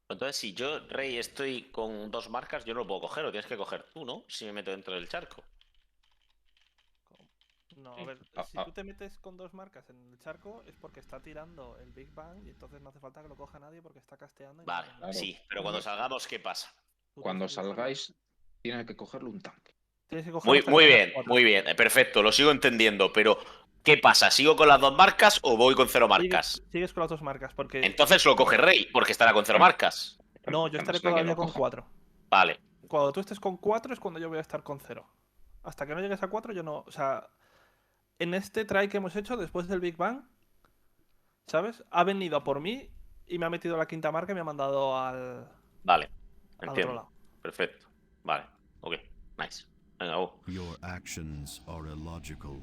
Entonces, si yo, Rey, estoy con 2 marcas, yo no lo puedo coger, lo tienes que coger tú, ¿no? Si me meto dentro del charco. No, a ver, si tú te metes con 2 marcas en el charco es porque está tirando el Big Bang y entonces no hace falta que lo coja nadie porque está casteando. Y Vale, no... sí, pero cuando salgamos, ¿qué pasa? Cuando salgáis, tiene que cogerlo un tanque. Tienes que cogerlo hasta que Muy tengas bien, 4. muy bien, perfecto, lo sigo entendiendo, pero ¿qué pasa? ¿Sigo con las 2 marcas o voy con 0 marcas? Sigues con las 2 marcas porque... Entonces lo coge Rey, porque estará con 0 marcas. No, yo estaré todavía con 4. Vale. Cuando tú estés con 4 es cuando yo voy a estar con 0. Hasta que no llegues a 4 yo no... O sea, en este try que hemos hecho después del Big Bang, ¿sabes? Ha venido a por mí y me ha metido la 5ª marca y me ha mandado al... Vale, al entiendo. otro lado. Perfecto. Vale, ok, nice. Venga, Your actions are illogical.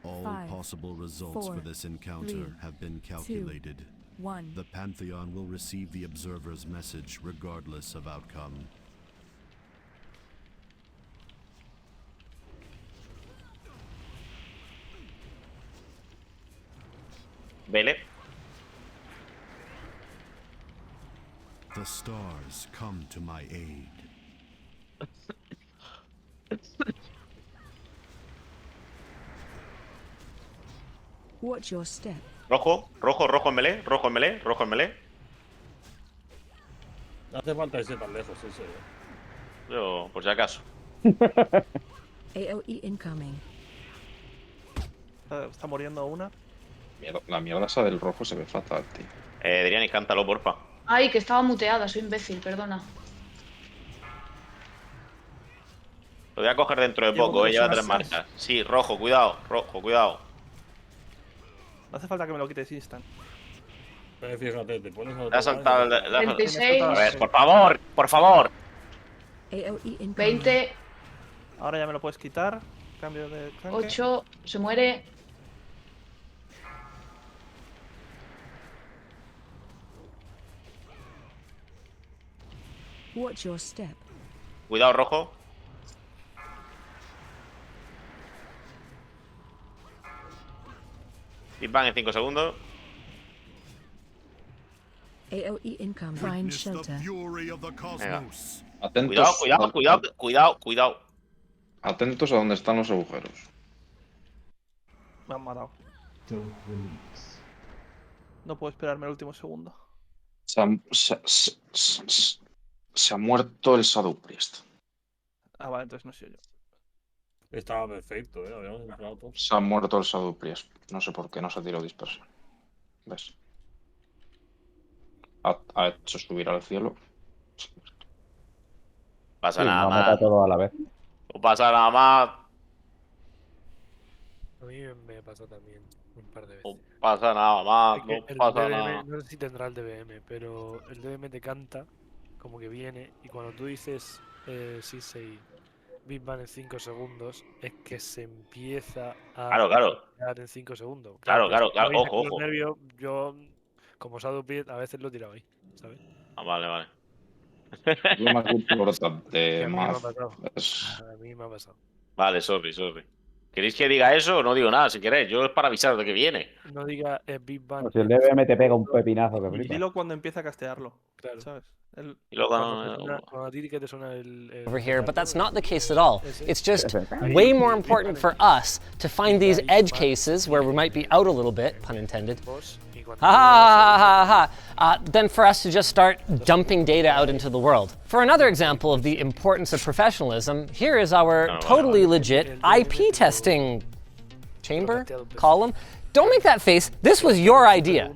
All 5, possible results 4, for this encounter 3, have been calculated. 1. The Pantheon will receive the observer's message regardless of outcome. Vele. The stars come to my aid. Watch your step. Rojo, rojo, rojo en melee, rojo en melee, rojo en melee. No hace falta irse tan lejos, eso. Yo, por si acaso. AOE incoming. Está muriendo una. La mierda esa del rojo se ve fatal, tío. Adrián, y cántalo, porfa. Ay, que estaba muteada, soy imbécil, perdona. Lo voy a coger dentro de poco, lleva 3 marcas. Sí, rojo, cuidado, cuidado. No hace falta que me lo quites instant. Fíjate, te pones a... Le ha saltado el... 26. A ver, por favor, por favor. AOE incoming. 20, Ahora ya me lo puedes quitar. Cambio de tanque. 8, se muere. Watch your step. Cuidado, rojo. Big Bang en 5 segundos. AOE incoming. Find Witness the shelter. fury of the cosmos. Atentos, Cuidado. atentos a donde están los agujeros. Me han matado. No puedo esperarme el último segundo. Se ha muerto el Shadow Priest. Ah, vale, entonces no soy yo. Estaba perfecto, habíamos entrado todos. Se ha muerto el Shadow Priest. No sé por qué no se tiró dispersión. ¿Ves? Ha hecho subir al cielo. Pasa Sí, nada nos más. mata todo a la vez. No pasa nada más. A mí me pasó también un par de veces. No pasa nada más. Es que No el pasa DBM, nada. no sé si tendrá el DBM, pero el DBM te canta como que viene y cuando tú dices Sisei Big Bang en 5 segundos, es que se empieza a Claro. tirar en 5 segundos. Claro, pero si no dices ojo. los nervios, yo, como Shadow Priest, a veces lo he tirado ahí, ¿sabes? Ah, vale. Es lo más importante, A mí me ha más. pasado. Es- A mí me ha pasado. Vale, sorry. ¿Queréis que diga eso o no digo nada? Si queréis, yo es para avisaros de que viene. No diga Big Bang. Pues si el DBM te pega un pepinazo que Y flipa. dilo cuando empieza a castearlo. Claro. ¿Sabes? Y luego Cuando a ti que te suena el over here, but that's not the case at all. Ese. It's just Ese. way more important for us to find these edge cases where we might be out a little bit, pun intended, boss y cuando than for us to just start dumping data out into the world. For another example of the importance of professionalism, here is our totally legit IP testing chamber, column. Don't make that face. This was your idea.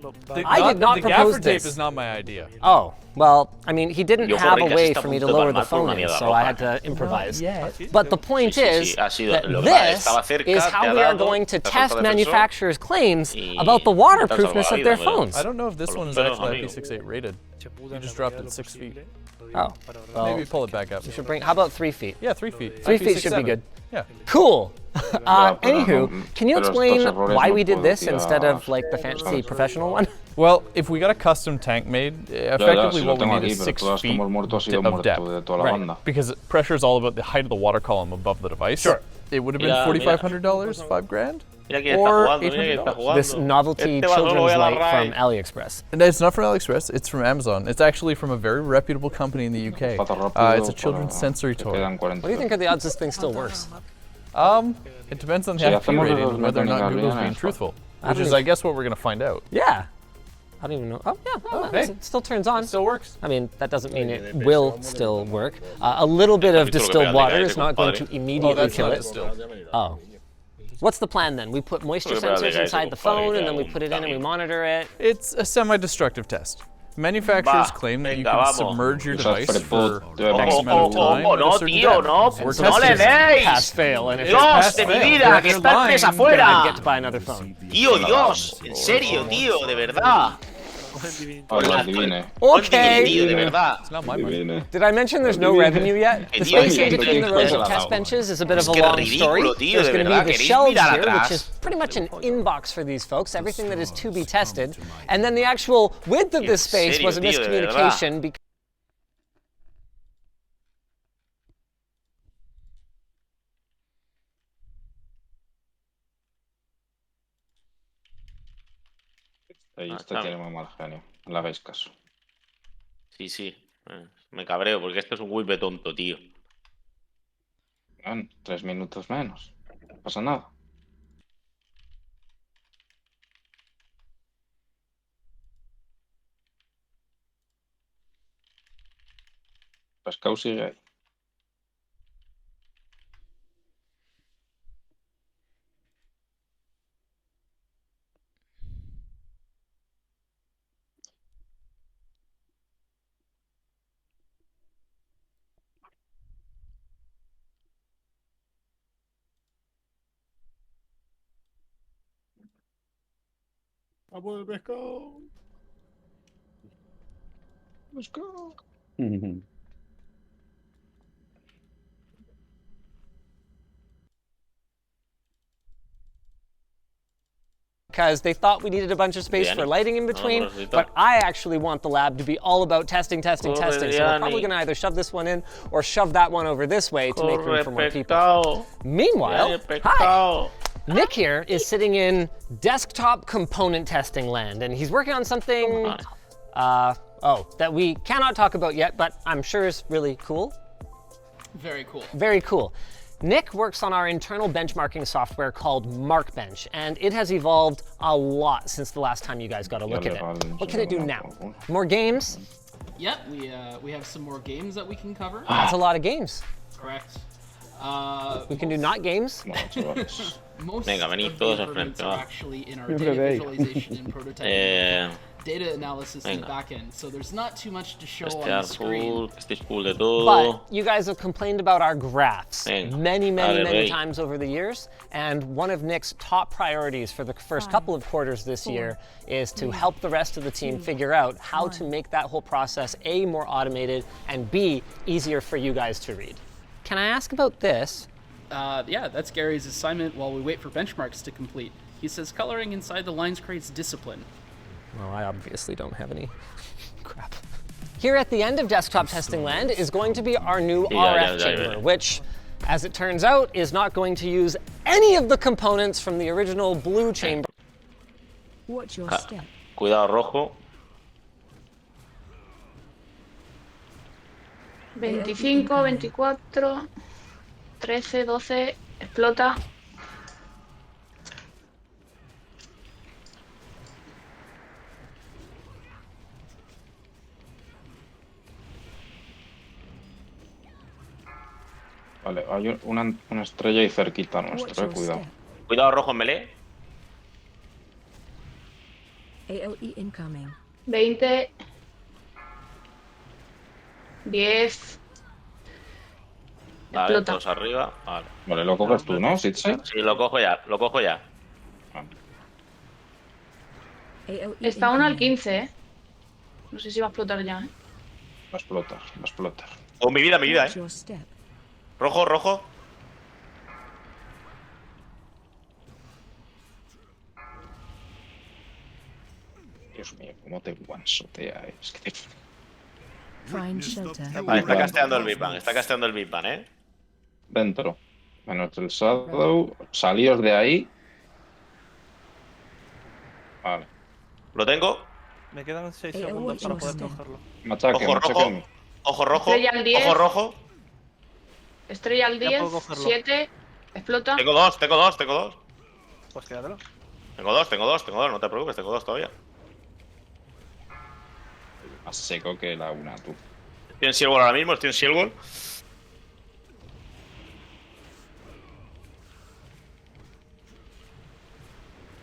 I did not the propose gaffer tape this. is not my idea. Oh, well, I mean, he didn't Yo, have a joder, way casi for me to está a punto de lower the palmar por una phone in, mierda so I roja. had to improvise. Yes. But the point Sí, is ha sido that lo que this estaba cerca, is te how ha we are dado, going to te ha test soltado defensor manufacturers' claims y about the te ha salvado waterproofness la of their vida, amigo. phones. I don't know if this Por one's lo actually amigo. IP68 rated. se pudo You en just la dropped medida it de lo 6 feet. posible, lo Oh, digo para ahorrar. well, Maybe pull it back up. We should bring. How about 3 feet? Yeah, 3 feet. 3 feet should be IP67. good. Yeah. Cool. pero Anywho, no- can you pero explain estos errores why no we did puedo this tirar. instead of like the fancy professional one? Well, if we got a custom tank made, effectively si what lo we tengo need aquí, is pero 6 todas feet como el muerto ha sido of muerto depth. de toda la Right. banda. Because pressure is all about the height of the water column above the device. Sure. It would have been Mira, $4,500, $5 grand. Mira quién está or jugando, mira quién está $800. jugando. This novelty Este va solo, voy children's a la light RAI. from AliExpress. And it's not from AliExpress, it's from Amazon. It's actually from a very reputable company in the UK. Pata rápido It's a children's para- sensory que toy. quedan 40. What do you think are the odds this thing still works? It depends on the Si IP hacemos rating esas and whether or not mecánicas Google's bien, being es truthful. I Which don't is, even- I guess, what we're going to find out. Yeah. I don't even know. Oh, yeah. Oh, hey. it still turns on. It still works. I mean, that doesn't mean it will still work. A little bit of distilled water is not going to immediately kill it. Oh. What's the plan then? We put moisture sensors inside the phone and then we put it in and we monitor it. It's a semi-destructive test. Manufacturers claim that you venga, can vamos. submerge your Usas device prepot for de X amount of time at a no, certain tío, depth. no. We're No le testing it. Pass deis. fail, and if Dios it's de mi fail, vida, then que you're está el lying. pez I'd afuera. get to buy another phone. Tío, Dios. En serio, tío, de verdad. Ahora adivine. Okay. Tío, de verdad. It's not my money. Adivine. Did I mention there's no revenue yet? The Tío, space in que- between the rows of que- test benches is a bit Es of a que long ridículo, story. tío, There's de going to verdad, be the queréis shelves mirar here, atrás. which is pretty much an inbox for these folks, everything that is to be tested. And then the actual width of this space serio, was a tío, de verdad. miscommunication because Este tiene muy mal genio. No le hagáis caso. Sí, sí. Me cabreo porque este es un whip tonto, tío. Bueno, 3 minutos menos. No pasa nada. Pescado sigue ahí. ¡A por el pescado! Pescado. they thought we needed a bunch of space Bien. for lighting in between, Rosita. but I actually want the lab to be all about testing, testing, Corre, testing. So we're Diani. probably going to either shove this one in or shove that one over this way to make room Corre, for more people. pescado. Meanwhile, Dale, hi, pescado. Nick here is sitting in desktop component testing land, and he's working on something, that we cannot talk about yet, but I'm sure is really cool. Very cool. Very cool. Nick works on our internal benchmarking software called Markbench, and it has evolved a lot since the last time you guys got a look at it. What can it do now? More games? Yep, we have some more games that we can cover. That's a lot of games. Correct. We can do not games. Bueno, chavales. Most Venga, venid of todos the al improvements frente, are va. actually in our Siempre data veis. visualization and prototyping, data analysis in the Venga. back end. So there's not too much to show on the Testear screen. full, que estéis full de todo. But you guys have complained about our graphs Venga, many dale, rey. times over the years, and one of Nick's top priorities for the first couple of quarters this year is to help the rest of the team figure out how to make that whole process A, more automated, and B, easier for you guys to read. Can I ask about this? Yeah, that's Gary's assignment while we wait for benchmarks to complete. He says coloring inside the lines creates discipline. Well, I obviously don't have any. Crap. Here at the end of desktop testing land is going to be our new RF chamber, which, as it turns out, is not going to use any of the components from the original blue chamber. Watch your step. Cuidado, rojo. 25, 24, 13, 12, explota. Vale, hay una estrella ahí cerquita Watch nuestro, your cuidado. step. Cuidado, rojo en melee. AOE incoming. 20, 10. Vale, Explota. todos arriba. Vale. Vale, lo coges tú, ¿no, Sitsai? Sí, lo cojo ya, lo cojo ya. AOE Está uno al incoming. 15, ¿eh? No sé si va a explotar ya, ¿eh? Va a explotar, va a explotar. Oh, mi vida, Watch your step. Rojo, rojo. Dios mío, cómo te one-shotea, es que te... Find shelter. Vale, está casteando el Big Bang, está casteando el Big Bang, Dentro. Menos el Shadow. Salíos de ahí. Vale. Lo tengo. Me quedan 6 AOE segundos para poder Justin. cogerlo. Machaque, Ojo rojo. machaque. Ojo rojo. Estrella al 10. Ojo rojo. Estrella al Ya 10. puedo cogerlo. 7. Explota. Tengo dos, tengo dos, tengo dos. Pues quédatelo. Tengo dos, tengo dos, tengo dos. No te preocupes, tengo dos todavía. Más seco que la una, tú. Estoy en Silwall ahora mismo, estoy en Silwall.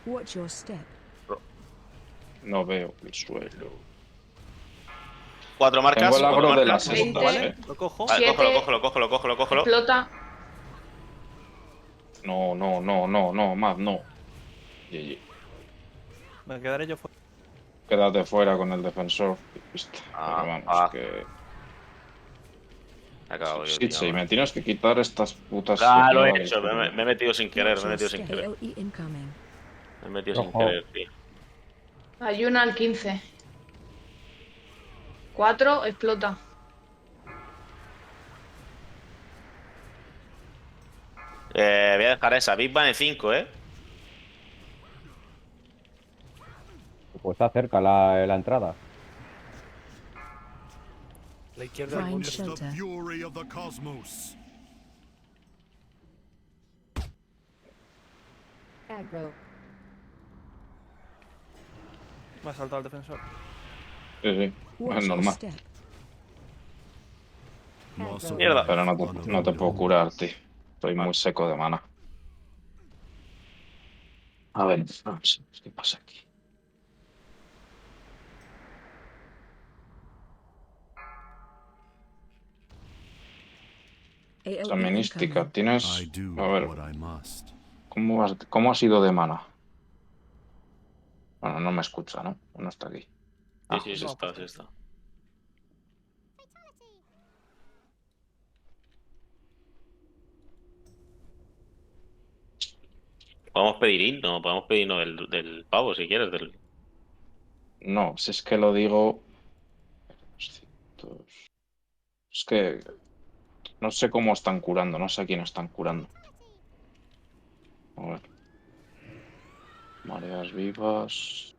Watch your step. No veo el suelo. 4 marcas. Tengo el 4 agro de las marcas. estas, Veinte. Lo cojo. Vale, Siete. cógelo. Explota. No, Matt, no. GG. Me quedaré yo fuera. Quédate fuera con el defensor. Pero vamos, que... Me he cagado yo, Sí, tío. sí, me tienes que quitar estas putas... Ah, lo he sequedades, hecho, tío. me he metido sin querer, Watch me he your metido sin step. querer. AOE incoming. Me he metido sin Ojo. querer, tío. Ayuna al 15. 4. Explota. Voy a dejar esa. Big Bang en 5, Pues está cerca la entrada. La izquierda del Find mundo. The shelter. fury of the cosmos. Aggro. Me ha saltado el defensor. Sí, Watch es your normal. step. Loss of Mierda. life Pero no te puedo unavoidable. curar, tío. Estoy muy seco de mana. A ver, vamos a ver qué pasa aquí. AOE Examinística, incoming. tienes... I do A ver, what I must. ¿cómo has ido de mana? Bueno, no me escucha, ¿no? No está aquí. Sí, sí, sí no, está, pues sí está. Podemos pedir no, podemos pedir no del pavo si quieres. No, si es que lo digo... 200. Es que no sé cómo están curando, no sé a quién están curando. A ver. Mareas vivas.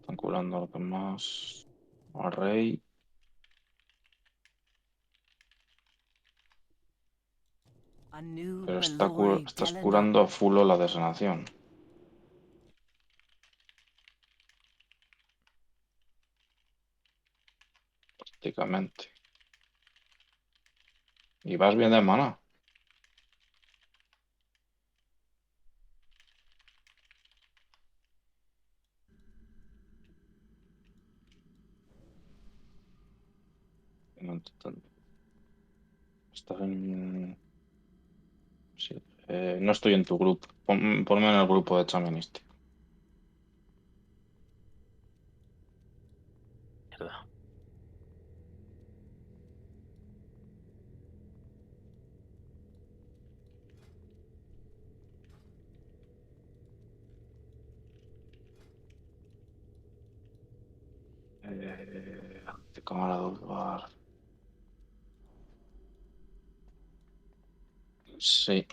Están curando a los demás. Al rey. Pero estás curando a full la de sanación. Prácticamente. Y vas bien de mana. No, estás en... Sí. No estoy en tu grupo. Ponme en el grupo de Chamanística. Mierda. De cámara bar. Sí.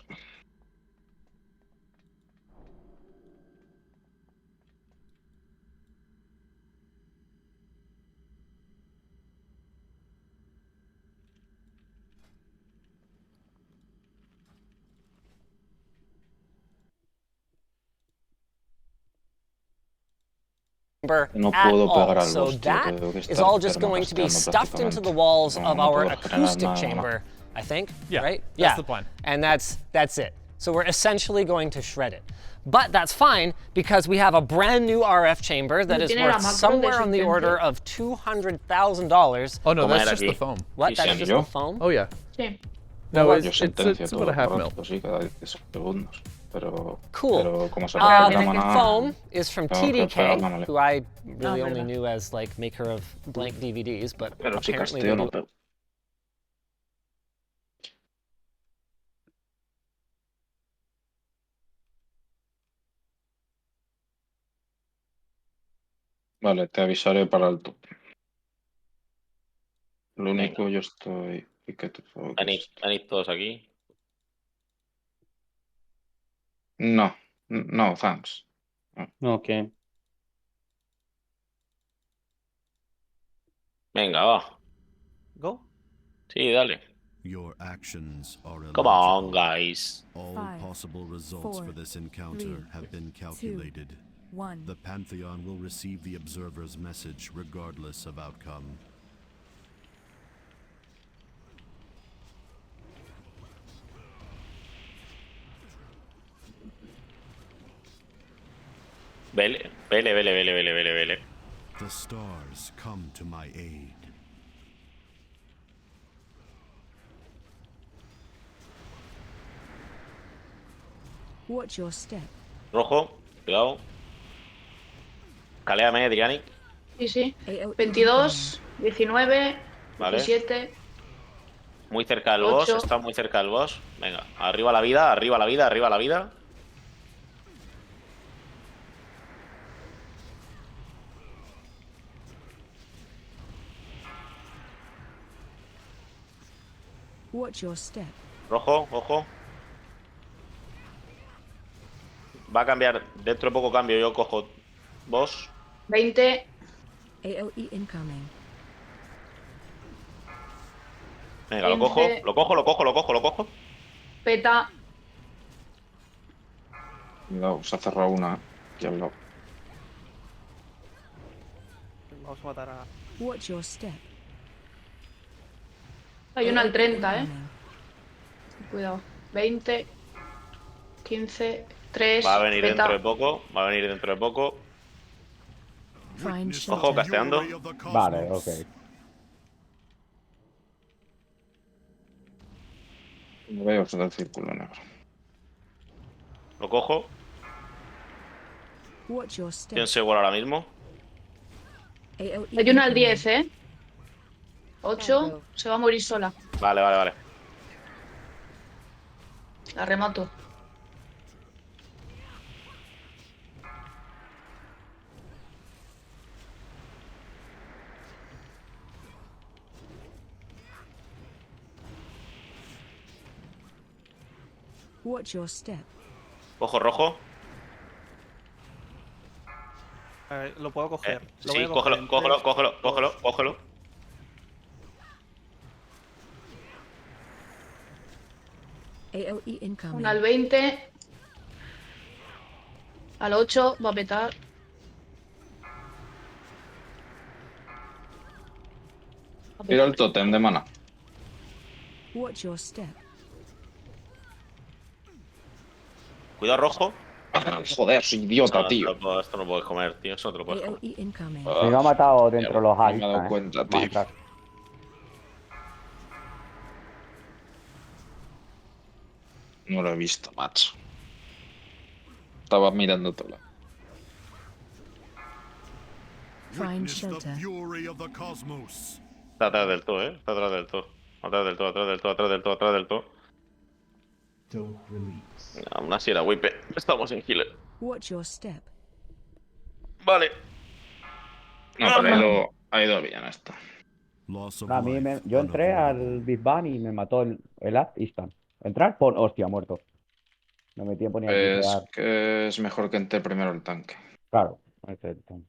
No at puedo pegar all. al So boss, tío. that Tengo que is estar all just going to be termocasteando stuffed into the prácticamente. walls No, of no our puedo generar acoustic nada, chamber, I think. Yeah, Right? that's the plan. And that's it. So we're essentially going to shred it. But that's fine because we have a brand new RF chamber that No is tiene la worth macro de somewhere on the existencia. order of $200,000. Oh no, Como that's era just the aquí. foam. What? That's ¿En just serio? the foam? Oh yeah. Sí. No, Well, Yo sentencio it's todo about a el half mil. rato, sí, cada 10 segundos. Pero, Cool. pero como se Ahora recupera tiene que mana... Foam is from tengo que TDK, pegarle. who I really Ah, only verdad. knew as like maker of blank DVDs, but Pero si apparently casteo they no do pego. Vale, te avisaré para el top. Lo único, yo estoy... ¿Y qué te puedo Venid todos aquí. No, no, thanks. Ok. Venga, va. ¿Go? Sí, dale. Your actions are Come on, illogical. guys. All 5, possible results 4, for this encounter 3, have been 2, calculated. 1. The Pantheon will receive the observer's message regardless of outcome. Vele, vele, vele, vele, vele, vele, vele. The stars come to my aid. Watch your step. Rojo, cuidado. Caléame, Driani. Sí, sí. AOE 22, 19, Vale. 17, Muy cerca del boss, 8. está muy cerca del boss. Venga, arriba la vida, arriba la vida, arriba la vida. Watch your step. Rojo, ojo. Va a cambiar, dentro de poco cambio, yo cojo boss. 20. AOE incoming. Venga, lo 15. cojo, lo cojo, lo cojo, lo cojo, lo cojo. Peta. Cuidado, se ha cerrado una aquí al lado. Vamos a matar a... Watch your step. Hay una al AOE 30, incoming. Cuidado. 20, 15, 3. Va a venir Peta. dentro de poco, va a venir dentro de poco. Find Ojo, shelter. casteando. Vale, ok. No veo del círculo negro. Lo cojo. Watch your step. Estoy en seguro ahora mismo. AOE Hay una al incoming. 10, 8. Se va a morir sola. Vale, vale, vale. La remato. Watch your step. Cojo rojo. lo puedo coger. Lo voy Sí, a coger cógelo, en cógelo, 3, cógelo, 2. cógelo, cógelo. AOE incoming. Una al 20. Al 8 va a petar. Tira el tótem de mana. Watch your step. Cuidado rojo. Joder, soy idiota, tío. Esto no puedes comer, tío. Eso no te lo puedes comer. AOE incoming. Me lo ha matado dentro de los No me he dado alistas, cuenta, Más tío. atrás. No lo he visto, macho. Estaba mirando todo lado. Find Witness the shelter. fury of the cosmos. Está atrás del todo, Está atrás del todo. Atrás del todo, atrás del todo, atrás del todo, atrás del todo. Aún así era wipe. Estamos en healer. Watch your step. Vale. No, pero ha ido bien esto. Loss of A mí life yo entré al unavoidable. Big Bang y me mató el Act instant. Entrar, pon, hostia, muerto. Me metí a poner aquí Es pegar. que es mejor que entre primero el tanque. Claro, ese es el tanque.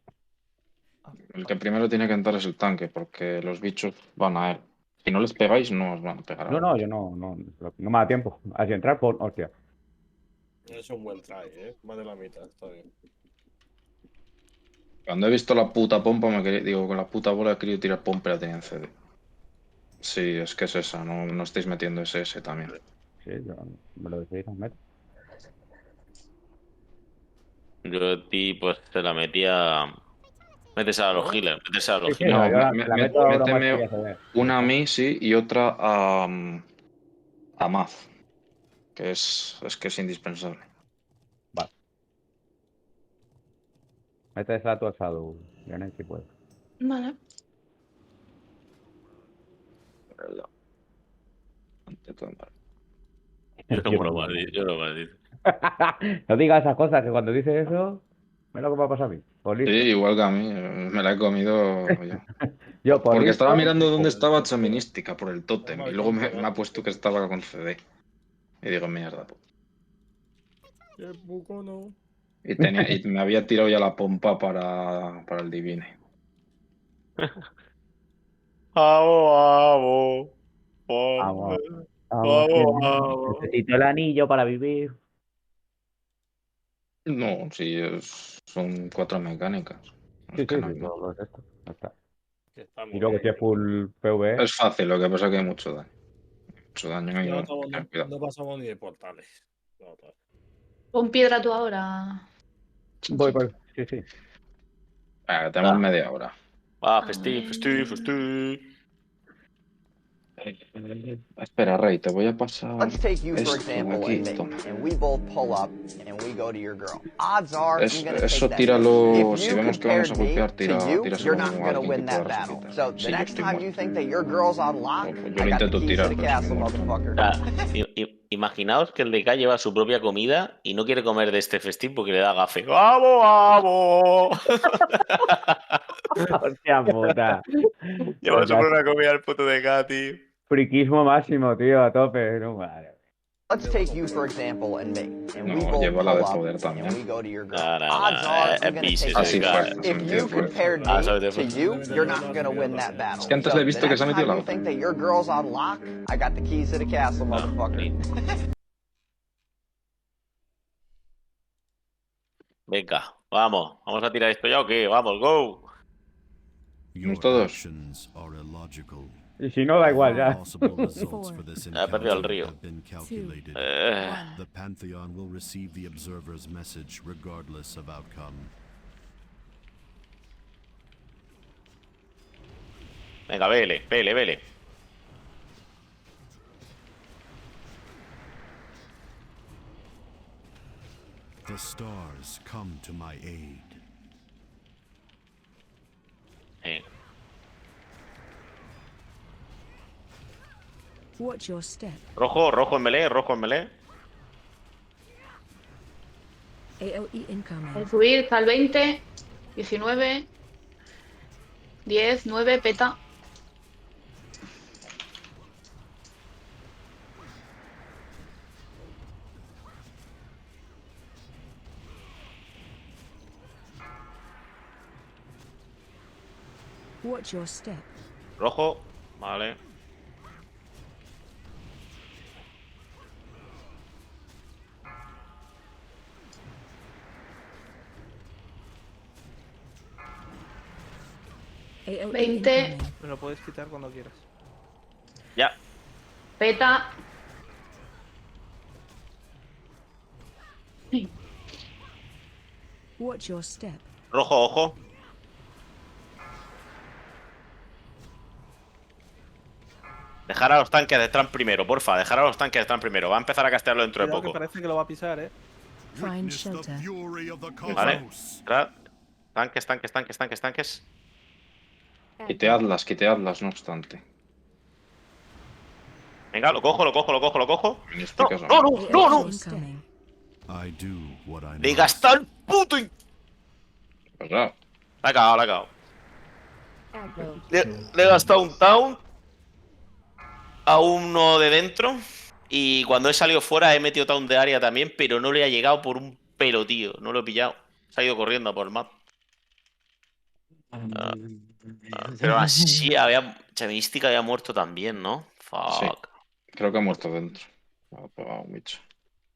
El que primero tiene que entrar es el tanque, porque los bichos van a él. Si no les pegáis, no os van a pegar a No, él. no, yo no me da tiempo. Así entrar, pon, hostia. Es un buen try, Más de la mitad, está bien. Cuando he visto la puta pompa, digo, con la puta bola he querido tirar pompa y la tenía en CD. Sí, es que es esa, no estáis metiendo SS también. Sí, yo me lo decidí con meto. Yo a ti, pues, te la metía. Metes a los healers, metes a Sí, los sí, healers. No, yo la meto ahora más que méteme ya se ve. una a mí, sí, y otra a Maz, que es que es indispensable. Vale. Mete esa tú al Shadow, Lionel, si puedes. Vale. Ante todo, vale. Yo no Yo me lo no. maldito, yo no maldito. No digas esas cosas, que cuando dices eso, es lo que me ha pasado a mí. Por Sí, listo. igual que a mí, me la he comido yo. Yo, por Porque estaba listo, mirando dónde estaba Chaminística por el tótem, y luego me ha puesto que que estaba con CD. Y digo, mierda, pues. Qué buco no. Y me había tirado ya la pompa para el Divine. Vamos, Vamos, vamos, que vamos. necesito el anillo para vivir. No, sí, son 4 mecánicas. Sí, Es que sí, no hay sí, más. todo esto. Ya está. Está Y muy luego bien. si es full PvE. Es fácil, lo que pasa es que hay mucho daño. Mucho daño y No, hay que tener cuidado. no pasamos ni de portales. No, Pon piedra tú ahora. Voy. Sí, sí. Tenemos media hora. Festín. Espera, Rey, te voy a pasar Let's take you, for esto de example, aquí. and me, Toma. and we both pull up and we go to your girl. Odds are I'm gonna Eso take that. tíralo. If Si you vemos que vamos a compared me golpear, to you, tíraselo you're not a gonna alguien que win pueda that battle. resucitar. So Sí, the yo next estoy time you muerto. think that your girl's on lock, Yo I lo got the intento keys tirar, to the pero estoy castle, muerto. motherfucker. O sea, imaginaos que el DK lleva su propia comida y no quiere comer de este festín porque le da gafe. ¡Vamos, vamos! Hostia puta. Lleva su propia comida al puto DK, tío. Friquismo máximo, tío, a tope. No, madre. Let's take you, for example, and me, and we No, both lleva la pull de up poder and también. we go to your girl. No, Odds are I'm gonna Beast, take ese Así DK. fuerza. If you compared me sabe de to fuerza. you, you're not gonna win that battle. Es que antes So le he visto the que se ha next metido time la you think that your girl's on lock, I got the keys to the castle, motherfucker. Venga, vamos a tirar esto ya o qué, vamos, go. Your todos. actions are illogical. Y si no, da igual, ya. Possible results for this Ha perdido el encounter río. have been calculated. The Pantheon will receive the observer's message regardless of outcome. Venga, vele. The stars come to my aid. Watch your step. Rojo en melee. AOE incoming. Al subir está el 20, 19, 10, 9, peta. Watch your step. Rojo, vale. AOE 20. incoming. Me lo puedes quitar cuando quieras. Ya. Peta. Watch your step. Rojo, ojo. Dejar a los tanques de Trump primero, porfa. Dejar a los tanques de Trump primero. Va a empezar a castearlo dentro de Cuidado que poco. parece que lo va a pisar, Find Witness the shelter. fury of the Vale. cosmos. Tanques. Quiteadlas, no obstante. Venga, lo cojo. En este caso, AOE incoming. I do what I Le he must. gastado el puto. Pues nada. La he cagado. Le he gastado un taunt a uno de dentro. Y cuando he salido fuera he metido taunt de área también, pero no le ha llegado por un pelo, tío. No lo he pillado. Se ha ido corriendo por el map. Pero así Chavística había muerto también, ¿no? Fuck. Sí. Creo que ha muerto dentro. Ha pegado un bicho.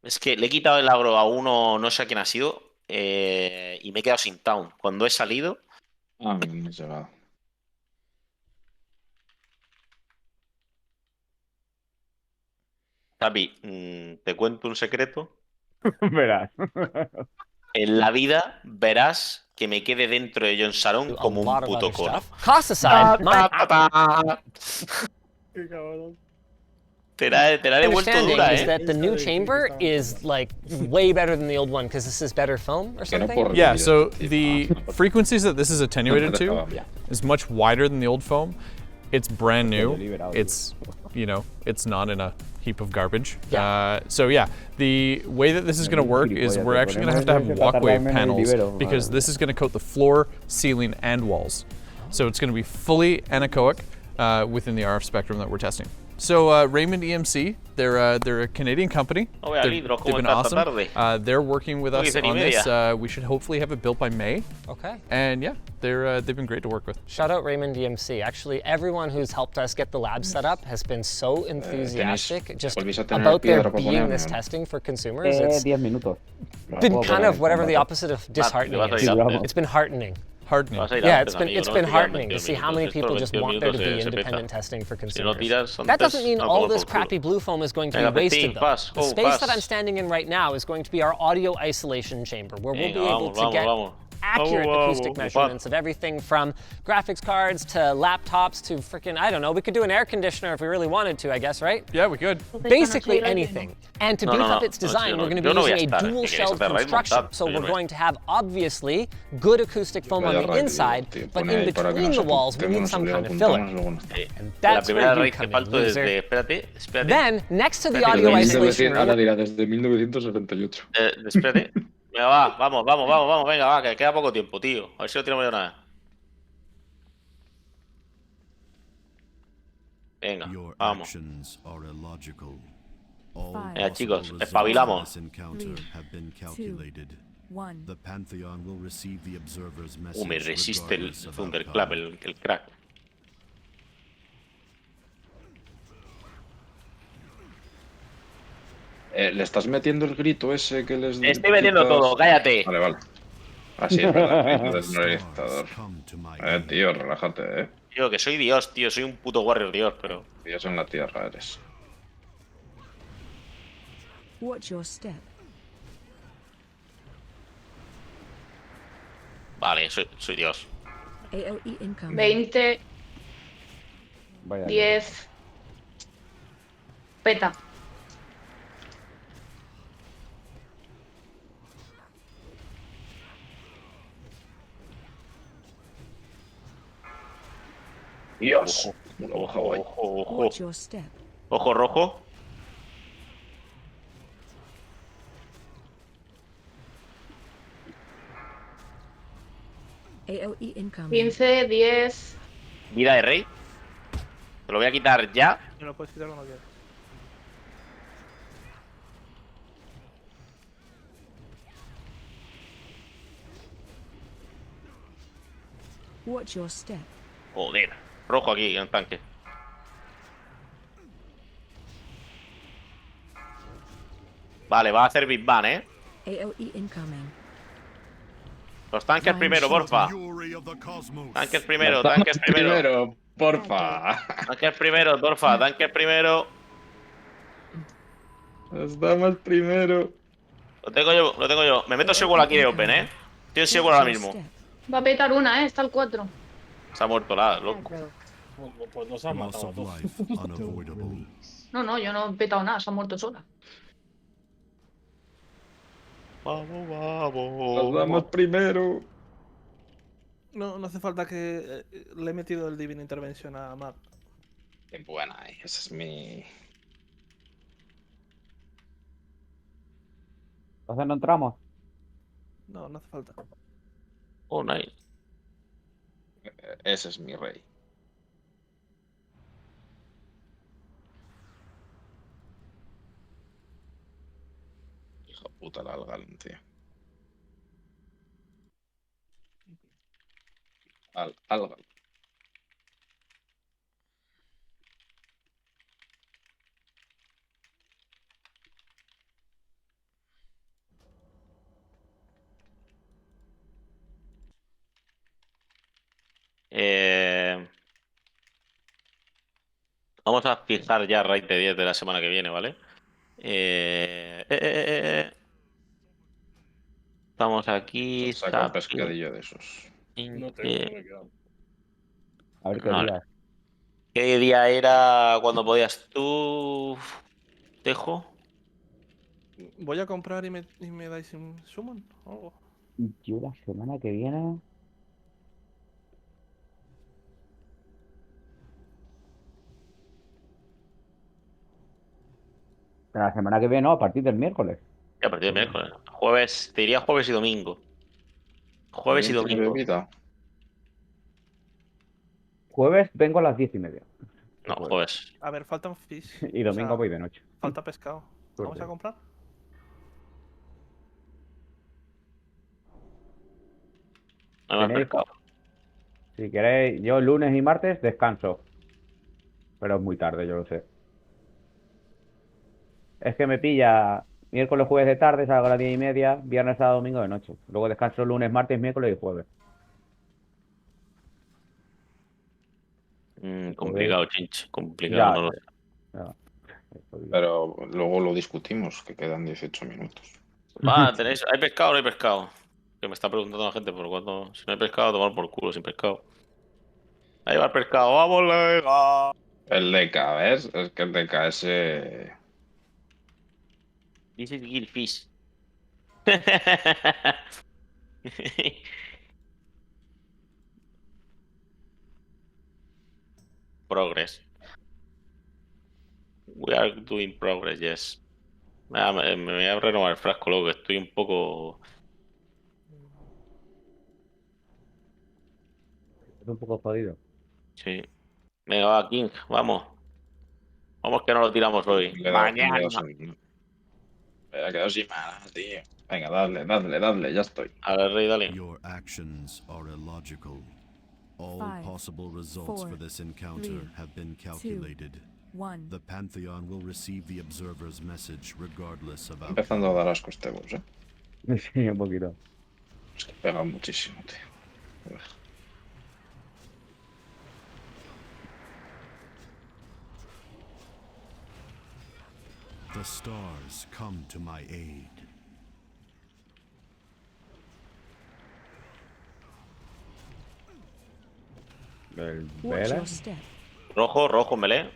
Es que le he quitado el agro a uno, no sé a quién ha sido, y me he quedado sin taunt. Cuando he salido, Ah, me he llegado. Tapi, te cuento un secreto. Verás. En la vida verás que me quede dentro de John Sharon como un puto cono. Cost aside, my Qué cabrón. Te la he devuelto understanding dura, is that the new chamber is like way better than the old one because this is better film or something. Yeah, so the frequencies that this is attenuated to Yeah. is much wider than the old foam. It's brand new. It's, it's not in a heap of garbage. So yeah, the way that this is going to work is we're actually going to have walkway panels because this is going to coat the floor, ceiling, and walls. So it's going to be fully anechoic within the RF spectrum that we're testing. So Raymond EMC, they're a Canadian company. No vea, Lidro, They've ¿cómo been está esta awesome. tarde? They're working with us 10:30 on y this. media. We should hopefully have it built by May. Okay. And yeah, they've been great to work with. Shout out Raymond DMC. Actually, everyone who's helped us get the lab set up has been so enthusiastic just about there being this testing for consumers. It's 10 minutos. been kind of whatever the opposite of disheartening is. It's been heartening. Heartening. Yeah, it's been heartening to see how many people just want there to be independent testing for consumers. That doesn't mean all this crappy blue foam is going to be wasted though. The space that I'm standing in right now is going to be our audio isolation chamber, where we'll be able to get accurate acoustic measurements of everything from graphics cards to laptops to freaking, I don't know, we could do an air conditioner if we really wanted to, I guess, right? Yeah, we could. Basically anything. And to beef up its design, we're going to be using a dual-shelled construction. So we're going to have, obviously, good acoustic foam on the inside, but in between the walls, we need some kind of filler. And that's where you come in, loser. Then, next to the audio isolation room... Ahora dirá, desde 1978. Espérate. Venga, vamos, venga, va, que queda poco tiempo, tío. A ver si lo tiramos de una vez. Venga, vamos. Venga, chicos, espabilamos. Me resiste el Thunderclap, el crack. ¿Le estás metiendo el grito ese que les... Estoy metiendo todo, cállate. Vale. Así es verdad, desmonetizador. Tío, relájate, Tío, que soy Dios, tío, soy un puto warrior Dios, pero... Dios en la tierra eres. Watch your step. Vale, soy Dios. AOE incoming. 20. Vaya 10. Peta. Dios. Watch your step. Ojo rojo. AOE incoming. 15, 10. Vida de rey. Te lo voy a quitar ya. Me lo puedes quitar cuando quieras. Watch your step. Joder. Rojo aquí en tanque. Vale, va a hacer Big Bang, AOE incoming. Los tanques primero, porfa. Tanques primero, tanques primero. Porfa. Tanques primero, porfa. Tanques primero. Las damas primero. Lo tengo yo. Me meto seguro aquí de Open, Estoy seguro ahora mismo. Va a petar una, está el 4. Se ha muerto la, loco. Pues nos han matado a todos. No, yo no he petado nada, se ha muerto sola. Vamos. Las damas primero. No hace falta que le he metido el Divine Intervention a Mac. Qué buena, ese es mi... Entonces no entramos. No hace falta. Oh, nice. Ese es mi rey. Hijo puta, el Algalon, tío. Algalon. Vamos a fijar ya raid de 10 de la semana que viene, ¿vale? Estamos aquí. Saca un pescadillo de esos. No tengo, me he quedado. A ver qué Vale. día. ¿Qué día era cuando podías tú, Tejo? Voy a comprar y me dais un summon o algo. Yo la semana que viene. Pero la semana que viene no, a partir del miércoles. A partir de miércoles. Jueves, te diría jueves y domingo. Jueves y domingo. Jueves vengo a las 10:30. No, jueves. A ver, faltan fish. Y domingo voy de noche. Falta pescado. ¿Vamos Suerte. a comprar? No me Tenéis- pescado. Si queréis, yo lunes y martes descanso. Pero es muy tarde, yo lo sé. Es que me pilla miércoles, jueves de tarde, salgo a las 10:30, viernes, sábado, domingo de noche. Luego descanso lunes, martes, miércoles y jueves. Complicado, chinch. Complicado, no lo sé. Ya. Pero luego lo discutimos, que quedan 18 minutos. Va, tenéis. ¿Hay pescado o no hay pescado? Que me está preguntando la gente por cuándo. Si no hay pescado, tomar por culo sin pescado. Ahí va el pescado, vamos, lega. El DK, ¿ves? Es que el DK ese... This is gill fish. Progress. We are doing progress, yes. Me voy a renovar el frasco, luego que estoy un poco. Es un poco jodido. Sí. Venga, va, King, vamos. Vamos que no lo tiramos hoy. Mañana. Me he quedado sin manas, tío. Venga, dale, ya estoy. A ver, Rey, dale. Your actions are illogical. All 5, possible results 4, for this encounter 3, have been calculated. 1. The Pantheon will receive the observer's message regardless of outcome. Empezando a dar asco este boss, ¿eh? Sí, un poquito. Es que pega muchísimo, tío. The stars come to my aid. Watch your step. Rojo, rojo, melee.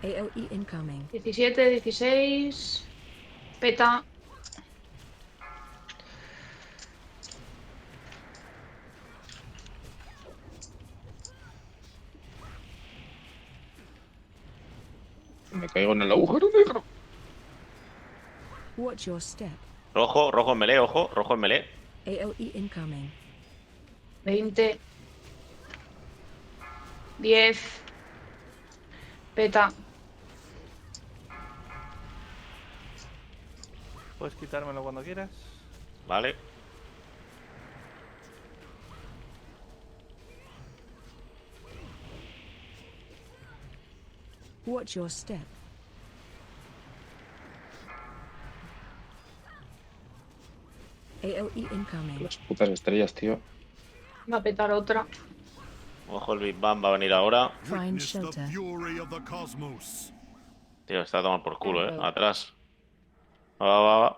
AOE incoming. 17, 16. Peta. Me caigo en el agujero negro. Watch your step. Rojo, rojo en melee, ojo, rojo en melee. AOE incoming. 20. 10. Peta. Puedes quitármelo cuando quieras. Vale. Watch your step. AOE incoming. Las putas estrellas, tío. Va a petar otra. Ojo, el Big Bang va a venir ahora. Find Witness the shelter. fury of the cosmos. Tío, está a tomar por culo, atrás. Va.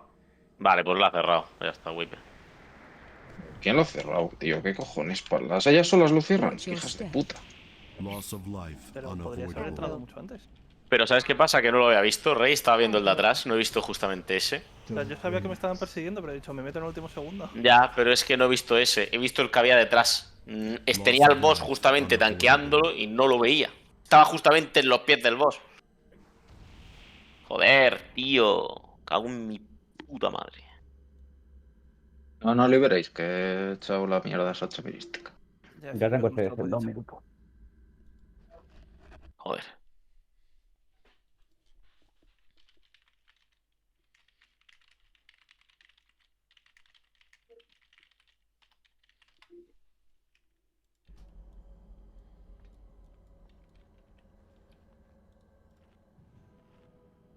Vale, pues lo ha cerrado. Ya está, Wipe. ¿Quién lo ha cerrado, tío? ¿Qué cojones? ¿Las ellas solas lo cierran? Watch your Hijas de step. puta. Loss of life Pero podrías haber entrado unavoidable. mucho antes. Pero ¿sabes qué pasa? Que no lo había visto. Rey estaba viendo el de atrás. No he visto justamente ese. O sea, yo sabía que me estaban persiguiendo, pero he dicho, me meto en el último segundo. Ya, pero es que no he visto ese. He visto el que había detrás. Tenía al boss justamente tanqueándolo y no lo veía. Estaba justamente en los pies del boss. Joder, tío. Cago en mi puta madre. No liberéis, que he echado la mierda esa chavirística. Ya tengo este 2 minutos. Joder.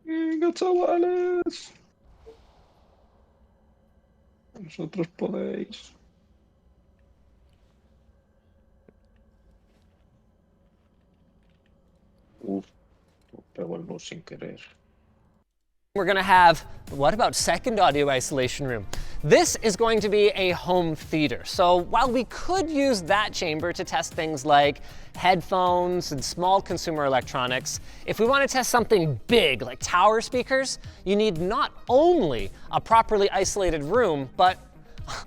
Venga, chavales. Vosotros podéis. Pego el boss sin querer. We're going to have, what about second audio isolation room? This is going to be a home theater. So while we could use that chamber to test things like headphones and small consumer electronics, if we want to test something big like tower speakers, you need not only a properly isolated room, but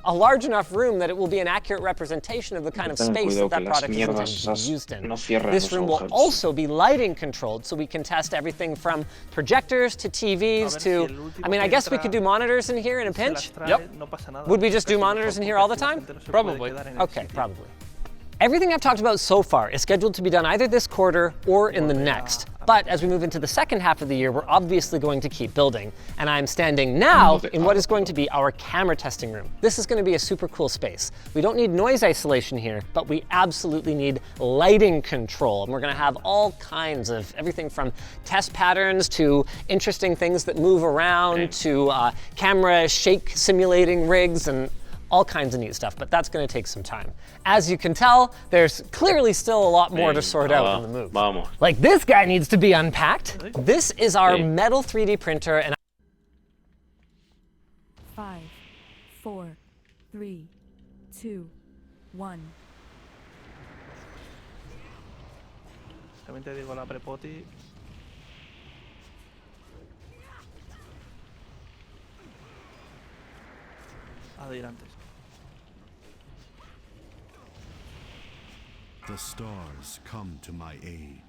a large enough room that it will be an accurate representation of the kind of space that that product is intended to be used in. This room will also be lighting controlled, so we can test everything from projectors to TVs to, I mean, I guess we could do monitors in here in a pinch. Yep. No pasa nada. Would we just do monitors in here all the time? Probably. Okay, probably. Everything I've talked about so far is scheduled to be done either this quarter or in the next. But as we move into the second half of the year, we're obviously going to keep building. And I'm standing now in what is going to be our camera testing room. This is going to be a super cool space. We don't need noise isolation here, but we absolutely need lighting control. And we're going to have all kinds of everything from test patterns to interesting things that move around to camera shake simulating rigs and all kinds of neat stuff, but that's going to take some time. As you can tell, there's clearly still a lot more to sort out in the move. Vamos. Like this guy needs to be unpacked. This is our metal 3D printer and 5, 4, 3, 2, 1. También te digo la prepoti. Adelante. The stars come to my aid.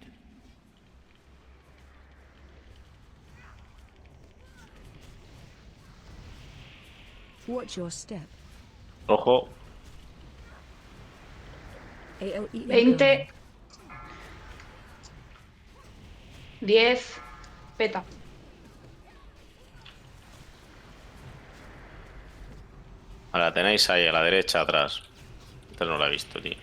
Watch your step. Ojo. AOE 20. 10. Peta. La tenéis ahí a la derecha atrás. Esta no la he visto, tío.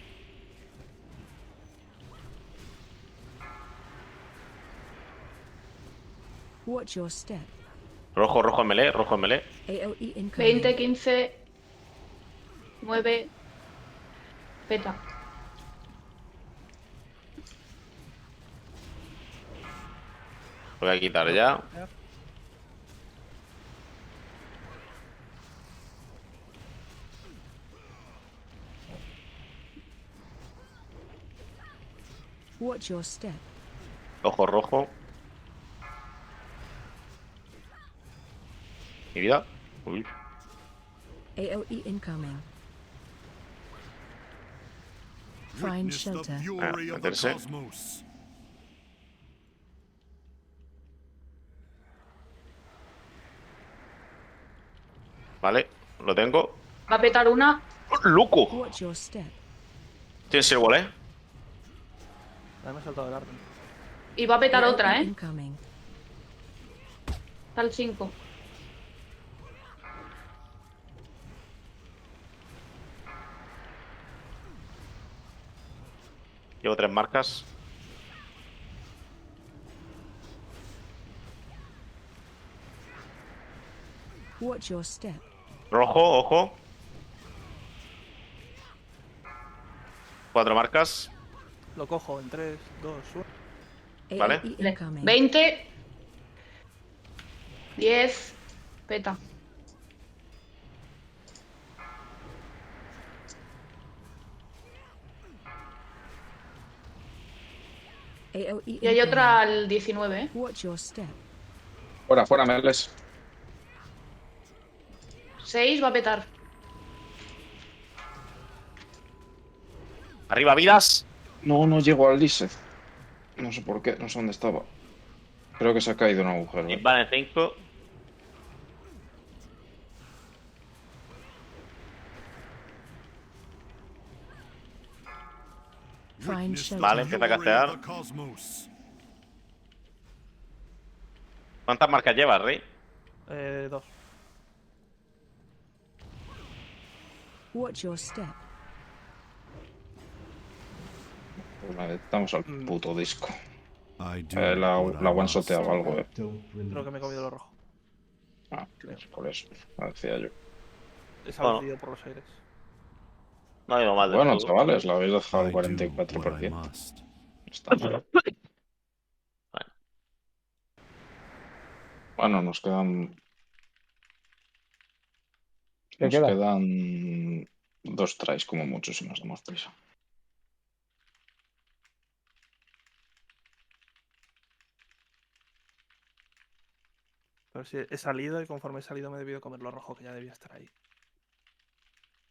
Watch your step. Rojo, rojo en melee, rojo en melee. AOE incoming. 20, 15. 9. Peta. Lo voy a quitar ya. Watch your step. Ojo rojo. Mi vida. Uy. AOE incoming. Find Witness the shelter. fury of the meterse. cosmos. Vale, lo tengo. Va a petar una. ¡Oh, loco! Watch your step. Tienes el volé. Ya me he saltado el árbol. Y va a petar otra, ¿eh? Incoming. Está el 5. Llevo 3 marcas. Watch your step. Rojo, ojo. 4 marcas. Lo cojo en 3, 2, 1. Vale. AOE incoming. 20. 10. Peta. AOE Y hay otra al 19, ¿eh? Watch your step. Fuera, fuera, Meles. 6 va a petar. Arriba, vidas. No, no llego al Lise. No sé por qué, no sé dónde estaba. Creo que se ha caído un agujero. Vale, 5. Find shelter. Vale, empieza a castear. The cosmos. ¿Cuántas marcas llevas, Rey? 2. Watch your step. Vale, estamos al puto disco. I do La what I one must. shoteaba algo, Creo que me he comido lo rojo. Ah, por eso, lo decía yo. He salido por los aires. No ha ido mal del Bueno, todo. chavales, la habéis dejado I al do what I 44%. must. Está mal. Bueno, nos quedan. ¿Qué Nos queda? quedan 2 tries como mucho si nos damos prisa. Pero sí, he salido y conforme he salido me he debido comer lo rojo, que ya debía estar ahí.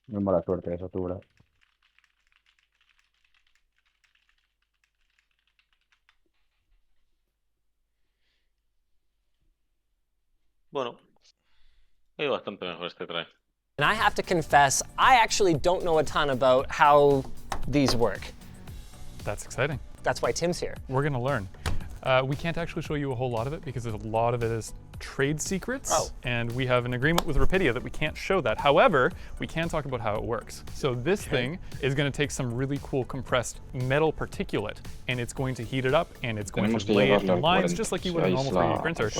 Muy mala suerte eso, tú, bro. Bueno. Ha ido bastante mejor este try. I have to confess, I actually don't know a ton about how these work. That's exciting. That's why Tim's here. We're gonna learn. We can't actually show you a whole lot of it because a lot of it is trade secrets, and we have an agreement with Rapidia that we can't show that. However, we can talk about how it works. So this thing is going to take some really cool compressed metal particulate, and it's going to heat it up, and it's going to lay it in lines just like you would a normal 3D printer.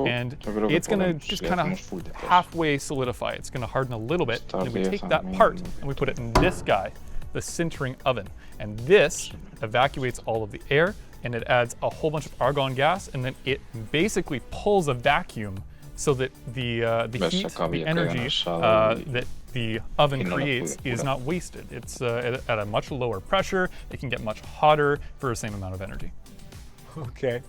And it's going to just kind of halfway solidify. It's going to harden a little bit, and we take that part and we put it in this guy, the sintering oven. And this evacuates all of the air, and it adds a whole bunch of argon gas, and then it basically pulls a vacuum so that the heat, the energy that the oven creates is not wasted. It's at a much lower pressure. It can get much hotter for the same amount of energy. Okay.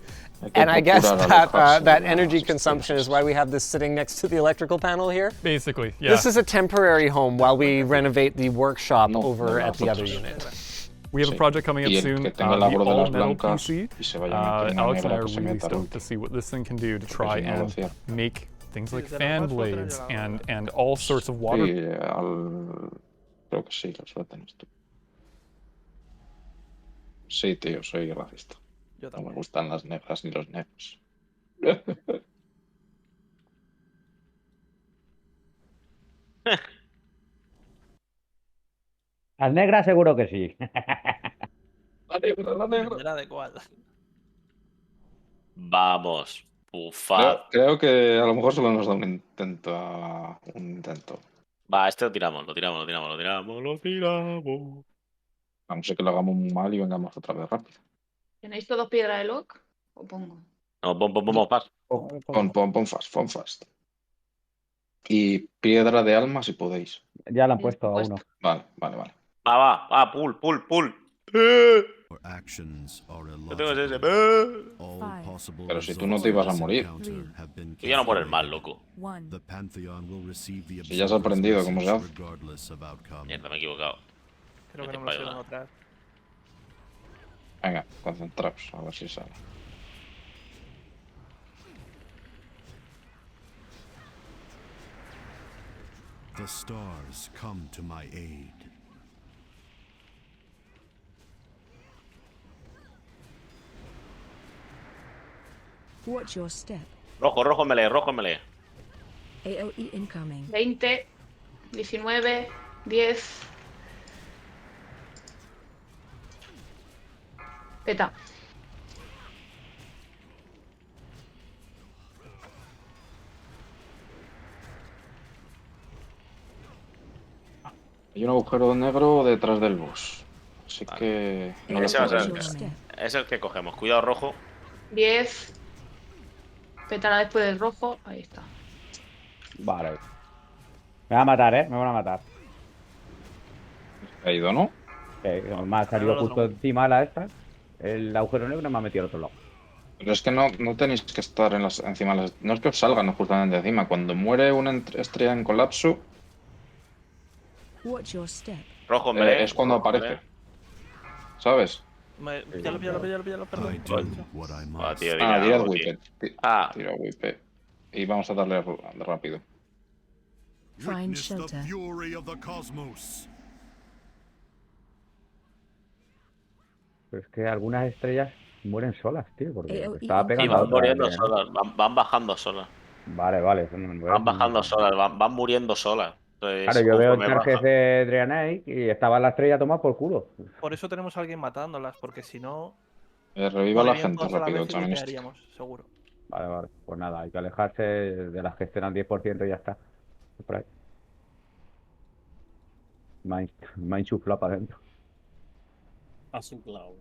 And I guess that energy consumption is why we have this sitting next to the electrical panel here? Basically, yeah. This is a temporary home while we renovate the workshop over at the other unit. We have a project coming up soon, the all-metal PC. Alex and I are really stoked to see what this thing can do to try and make things like fan blades and all sorts of water. Creo que sí, los sueltan esto. Sí, tío, soy racista. No me gustan las negras ni los negros. Las negras seguro que sí. La negra. Era de cuál. Vamos, bufad. Creo que a lo mejor solo nos da un intento. Va, este lo tiramos. A no ser que lo hagamos muy mal y vengamos otra vez rápido. ¿Tenéis todos piedra de lock? ¿O pongo? No, pon fast. Pon fast. Y piedra de alma si podéis. Ya la han puesto a uno. Vale. Va, pull. Yo tengo ese. Pero si tú no te ibas a morir. Yo ya no por el mal, loco. Si ya has aprendido cómo se hace. Mierda, me he equivocado. Creo que no me lo sé otra vez. Venga, concentraos, a ver si sale. The stars come to my aid. Watch your step. Rojo melee. AOE incoming. 20, 19, 10. Peta. Hay un agujero negro detrás del boss. Así que no le Ese va a ser podemos. es el que cogemos. Cuidado, rojo. 10. Pétala después del rojo. Ahí está. Vale. Me va a matar, ¿eh? Me van a matar. Ha ido, ¿no? Me ha salido justo encima de la esta. El agujero negro me ha metido al otro lado. Pero es que no tenéis que estar encima de las... No es que os salgan justamente encima. Cuando muere una estrella en colapso... Watch your step. Rojo melee. Es cuando aparece. ¿Sabes? Ya lo pillo, perdón. Tira whippet. Tira whippet. Y vamos a darle rápido. Find shelter. Pero es que algunas estrellas mueren solas, tío, porque AOE estaba pegando van a otra, muriendo solas. Van bajando solas. Vale, eso no me Van bajando solas. Van muriendo solas. Entonces, claro, yo veo el conforme target baja- de Draenei y estaba la estrella tomada por culo. Por eso tenemos a alguien matándolas, porque si no. Reviva a la morirían gente todas a la rápido, vez y examinista. lootearíamos, seguro. Vale. Pues nada, hay que alejarse de las que estén al 10% y ya está. Por ahí. Me ha enchuflado para adentro. A su clavo.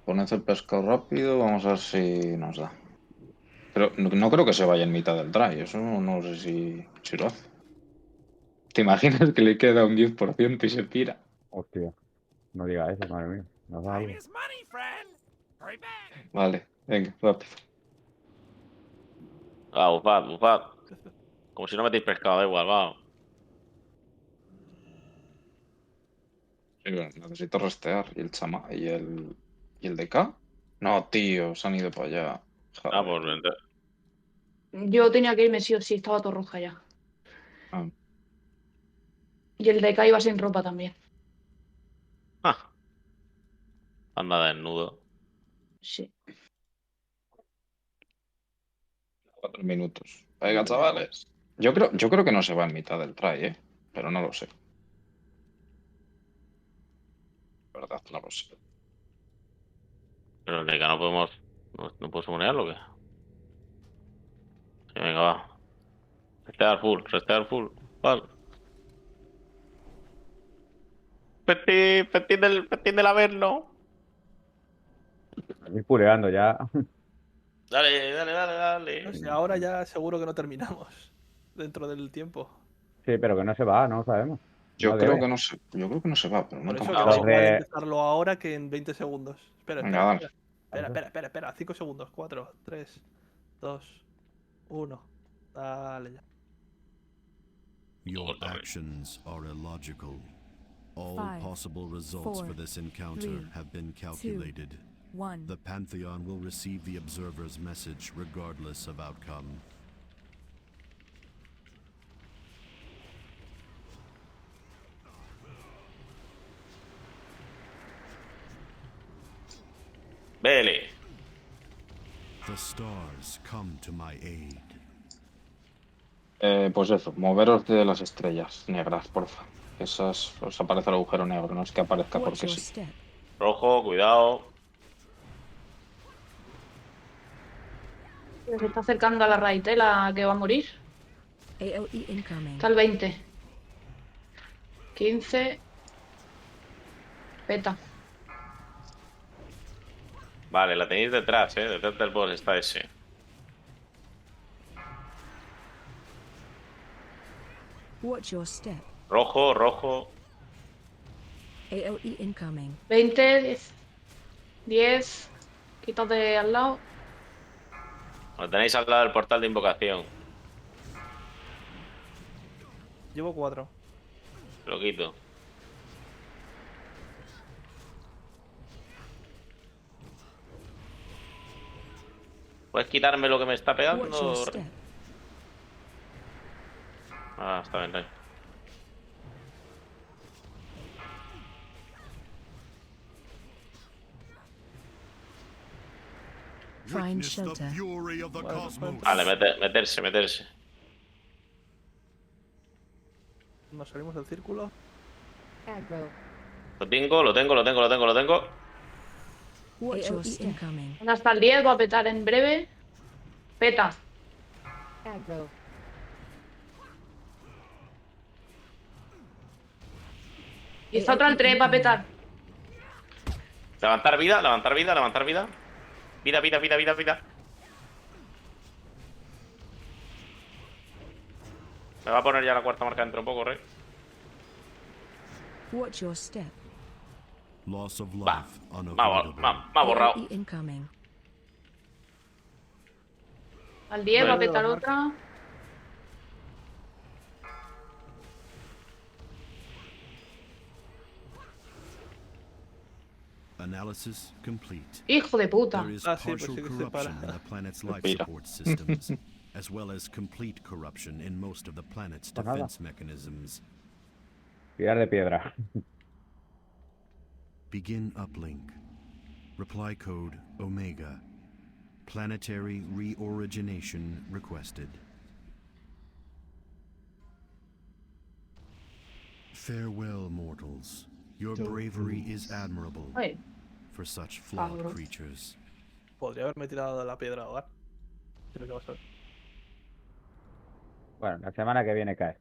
Poned el pescado rápido, vamos a ver si nos da. Pero no creo que se vaya en mitad del try, eso no sé si lo hace. ¿Te imaginas que le queda un 10% y se pira? Hostia, no diga eso, madre mía. Nos da algo. Vale, venga, rápido. Bufad. Como si no metéis pescado, da igual, va. Sí, bueno, necesito restear. ¿Y el chama? ¿Y el DK? No, tío, se han ido para allá. Joder. Pues vente. Yo tenía que irme sí o sí, estaba todo roja ya. Y el de Kai va sin ropa también. Ah. Anda desnudo. Sí. 4 minutos. Venga, chavales. Yo creo que no se va en mitad del try, ¿eh? Pero no lo sé. La verdad, no lo sé. Pero el de que no podemos. No puedo sumonearlo, ¿o qué? Sí, venga, va. Restear full. Vale. Petín del Averno. Estoy puleando ya. Dale. No sé, ahora ya seguro que no terminamos. Dentro del tiempo. Sí, pero que no se va, no lo sabemos. Yo No creo debe. que no se, va, pero Por nunca eso mejor que da Los dicho. igual de... empezarlo ahora que en 20 segundos. Espera. Venga, dale. Espera. 5 segundos. 4, 3, 2, 1. Dale ya. Your actions are illogical. All 5, possible results 4, for this encounter 3, have been 2, calculated. 1. The Pantheon will receive the observer's message regardless of outcome. Vele. The stars come to my aid. Pues eso, moveros de las estrellas negras, porfa. Esas os aparece el agujero negro, no es que aparezca Watch porque your sí. step. Rojo, cuidado. Se está acercando a la raíz, la que va a morir. AOE incoming. Está el 20. 15. Peta. Vale, la tenéis detrás, detrás del boss está ese. Watch your step. Rojo. AOE incoming. 20, 10. 10. Quítate al lado. Lo tenéis al lado del portal de invocación. Llevo 4. Lo quito. ¿Puedes quitarme lo que me está Watch your pegando? step. Ah, está bien, Rey. Find Witness the shelter. fury of the cosmos. Vale, meterse. Nos salimos del círculo. Aggro. Lo tengo. Watch your step. Incoming. Hasta el 10 va a petar en breve. Peta. Aggro. Y está otra al 3 va a petar. Levantar vida. Vida. Me va a poner ya la cuarta marca dentro un poco, Rey. Watch your step. Loss of Va. life Me unavoidable. ha borrado. AOE incoming. Al 10 va a Vale, petar la otra. Analysis complete. Hijo de puta. There is Ah, sí, pues partial sí que se corruption para. in the planet's life Mira. support systems, as well as complete corruption in most of the planet's Pues nada. defense mechanisms. Tirar de piedra. Begin uplink. Reply code Omega. Planetary reorigination requested. Farewell, mortals. Your bravery is admirable Ay, for such flawed Cabros. creatures. Podría haberme tirado de la piedra ahogar. Creo que vas a ver. Bueno, la semana que viene cae.